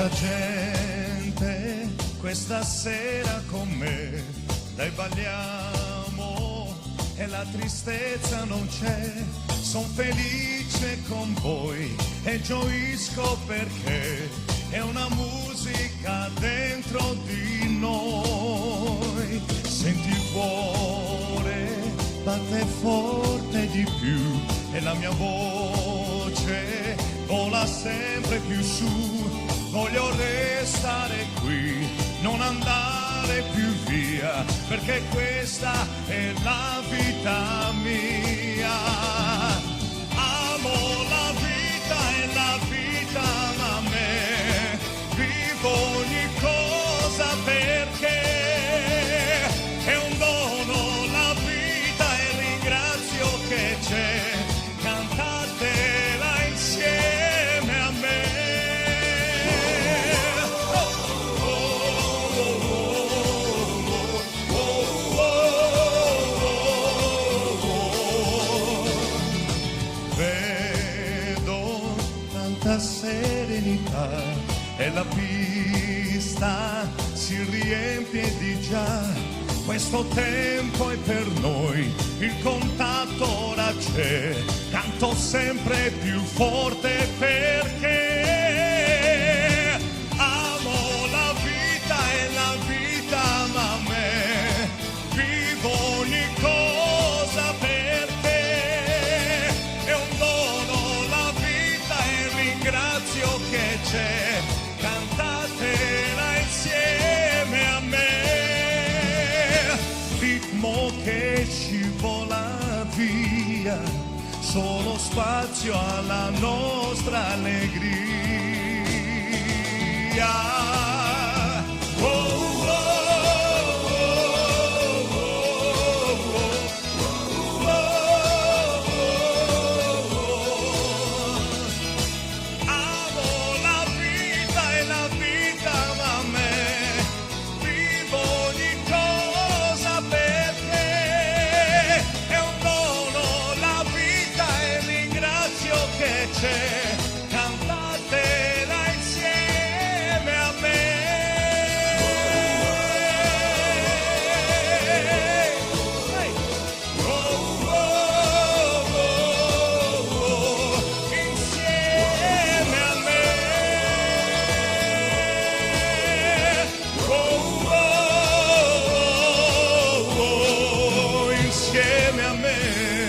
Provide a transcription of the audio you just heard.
la gente questa sera con me, dai balliamo e la tristezza non c'è, son felice con voi e gioisco perché è una musica dentro di noi. Senti il cuore batte forte di più e la mia voce vola sempre più su. Voglio restare qui, non andare più via, perché questa è la vita mia. Amo la vita e la vita ama me, vivo ogni cosa perché è un dono la vita e ringrazio che c'è, cantatela insieme a me. Vedo tanta serenità e la pista si riempie di già. Questo tempo è per noi, il contatto ora c'è, canto sempre più forte perché amo la vita e la vita ama me, vivo ogni cosa perché è un dono la vita e ringrazio che c'è, cantatela insieme a me. Ritmo che scivola via, solo spazio alla nostra allegria. Oh, oh, amo la vita e la vita ama me, vivo ogni cosa perché è un dono la vita e ringrazio che c'è, cantatela insieme a me. Oh, oh, oh, oh, insieme a me. Oh, oh, oh, insieme a me.